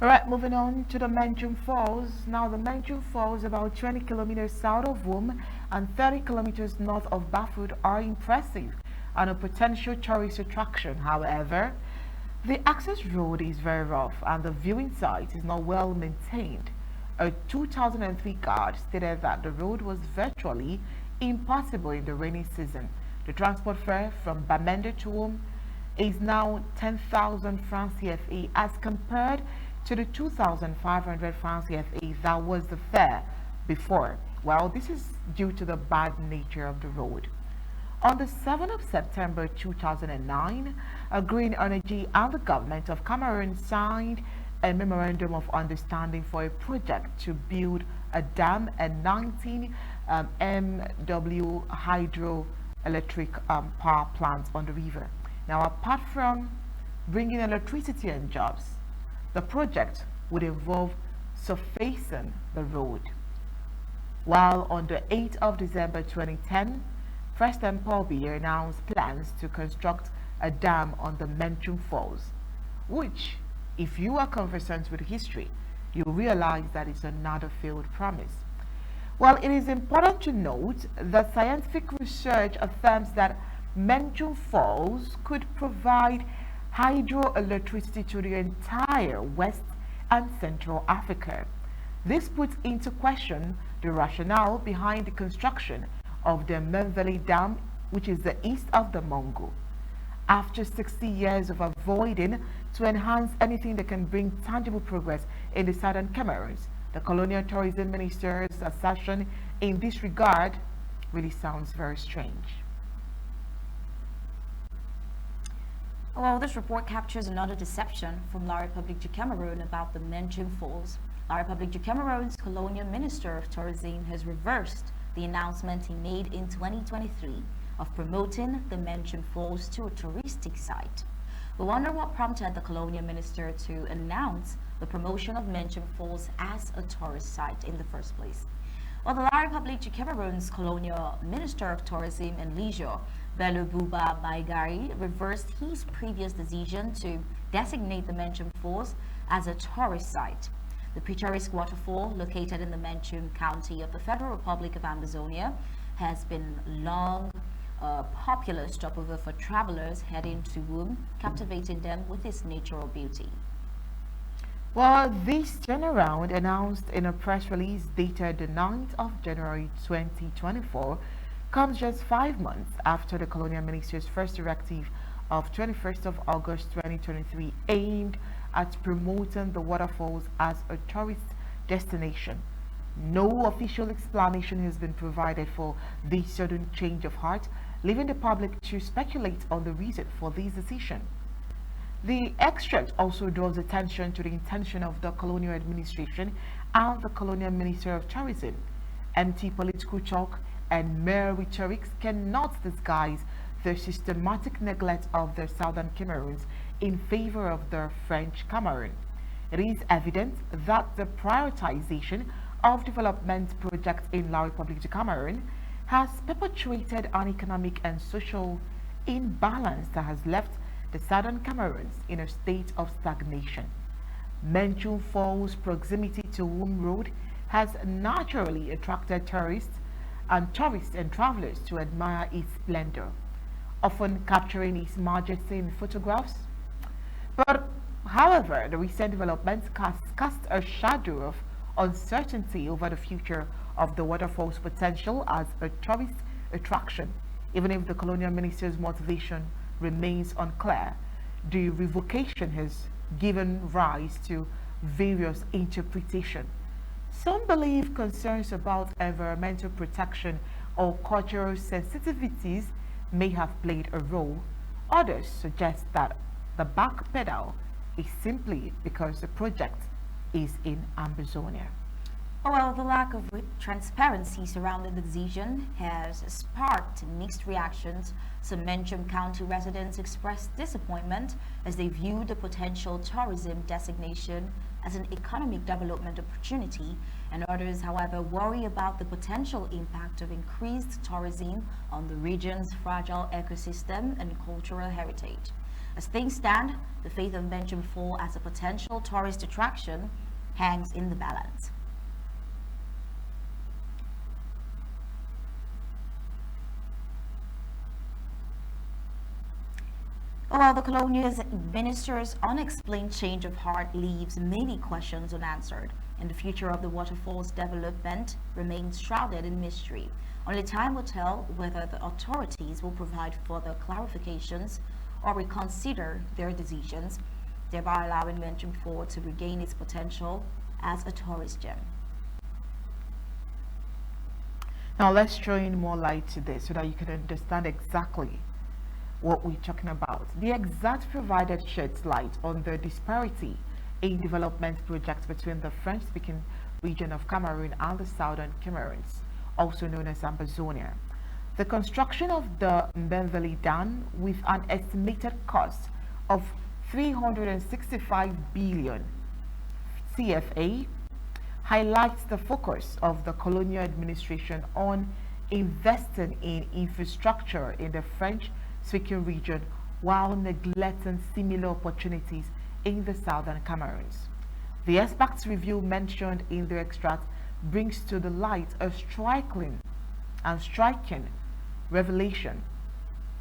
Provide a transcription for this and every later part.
Alright, moving on to the Menchum Falls. Now, the Menchum Falls, about 20 kilometers south of Wom and 30 kilometers north of Bafut, are impressive and a potential tourist attraction. However, the access road is very rough and the viewing site is not well maintained. A 2003 guide stated that the road was virtually impassable in the rainy season. The transport fare from Bamenda to Wom is now 10,000 francs CFA as compared to the 2,500 francs CFA that was the fare before. Well, this is due to the bad nature of the road. On the 7th of September 2009, Green Energy and the government of Cameroon signed a memorandum of understanding for a project to build a dam and 19 MW hydroelectric power plants on the river. Now, apart from bringing electricity and jobs, the project would involve surfacing the road. While on the 8th of December 2010, President Paul Biya announced plans to construct a dam on the Menchum Falls, which, if you are conversant with history, you realize that it's another failed promise. Well, it is important to note that scientific research affirms that Menchum Falls could provide hydroelectricity to the entire West and Central Africa. This puts into question the rationale behind the construction of the Menveli Dam, which is the east of the Mongo. After 60 years of avoiding to enhance anything that can bring tangible progress in the southern Cameroons, the Colonial Tourism Minister's assertion in this regard really sounds very strange. Well, this report captures another deception from La République du Cameroun about the Menchum Falls. La République du Cameroun's Colonial Minister of Tourism has reversed the announcement he made in 2023 of promoting the Menchum Falls to a touristic site. We wonder what prompted the Colonial Minister to announce the promotion of Menchum Falls as a tourist site in the first place. Well, the La République du Cameroun's Colonial Minister of Tourism and Leisure, Bello Bouba Baigari, reversed his previous decision to designate the Menchum Falls as a tourist site. The picturesque waterfall, located in the Menchum County of the Federal Republic of Amazonia, has been long a popular stopover for travelers heading to Wom, captivating them with its natural beauty. Well, this turnaround, announced in a press release dated the 9th of January 2024, comes just 5 months after the Colonial Minister's first directive of 21st of August 2023 aimed at promoting the waterfalls as a tourist destination. No official explanation has been provided for this sudden change of heart, leaving the public to speculate on the reason for this decision. The extract also draws attention to the intention of the colonial administration and the Colonial Minister of Tourism. Empty political talk and mere rhetorics cannot disguise the systematic neglect of the southern Cameroons in favor of the French Cameroon. It is evident that the prioritization of development projects in La République du Cameroun has perpetuated an economic and social imbalance that has left the southern Cameroons in a state of stagnation. Menchum Falls' proximity to Wom Road has naturally attracted tourists and travelers to admire its splendor, often capturing its majesty in photographs. But, however, the recent developments cast a shadow of uncertainty over the future of the waterfall's potential as a tourist attraction. Even if the colonial minister's motivation remains unclear, the revocation has given rise to various interpretations. Some believe concerns about environmental protection or cultural sensitivities may have played a role. Others suggest that the back pedal is simply because the project is in Amazonia. Well, the lack of transparency surrounding the decision has sparked mixed reactions. Some Menchum County residents expressed disappointment as they view the potential tourism designation as an economic development opportunity, and others, however, worry about the potential impact of increased tourism on the region's fragile ecosystem and cultural heritage. As things stand, the fate of Menchum Fall as a potential tourist attraction hangs in the balance. While the Colonial Minister's unexplained change of heart leaves many questions unanswered, and the future of the waterfall's development remains shrouded in mystery. Only time will tell whether the authorities will provide further clarifications or reconsider their decisions, thereby allowing Menchum Fall to regain its potential as a tourist gem. Now let's throw in more light to this so that you can understand exactly what we're talking about. The exact provided sheds light on the disparity in development projects between the French-speaking region of Cameroon and the southern Cameroons, also known as Ambazonia. The construction of the Mbemveli Dam, with an estimated cost of 365 billion CFA, highlights the focus of the colonial administration on investing in infrastructure in the French-speaking region while neglecting similar opportunities in the southern Cameroons. The experts review mentioned in the extract brings to the light a striking revelation,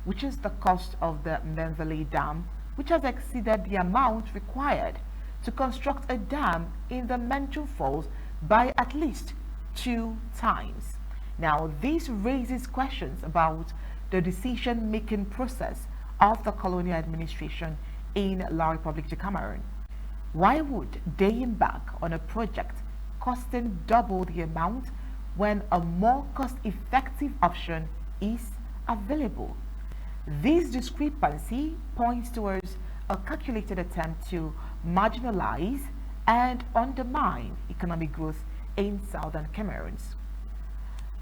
which is the cost of the Mbemveli Dam, which has exceeded the amount required to construct a dam in the Menchum Falls by at least 2 times. Now, this raises questions about the decision-making process of the colonial administration in La République du Cameroun. Why would they embark on a project costing double the amount when a more cost-effective option is available? This discrepancy points towards a calculated attempt to marginalize and undermine economic growth in southern Cameroons.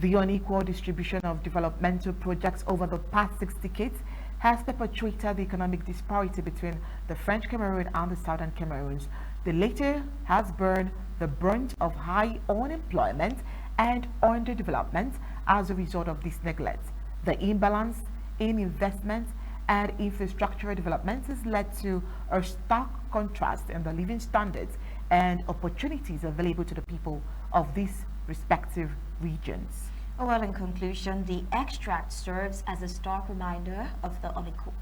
The unequal distribution of developmental projects over the past 6 decades has perpetuated the economic disparity between the French Cameroon and the southern Cameroons. The latter has borne the brunt of high unemployment and underdevelopment as a result of this neglect. The imbalance in investment and infrastructure development has led to a stark contrast in the living standards and opportunities available to the people of these respective regions. Well, in conclusion, the extract serves as a stark reminder of the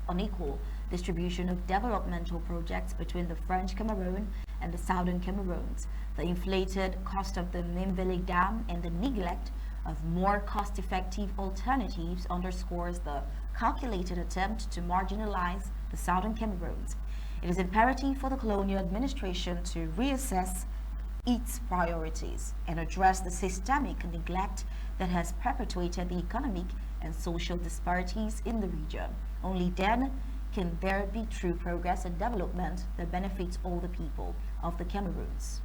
unequal distribution of developmental projects between the French Cameroon and the southern Cameroons. The inflated cost of the Mbemveli Dam and the neglect of more cost-effective alternatives underscores the calculated attempt to marginalize the southern Cameroons. It is imperative for the colonial administration to reassess its priorities and address the systemic neglect that has perpetuated the economic and social disparities in the region. Only then can there be true progress and development that benefits all the people of the Cameroons.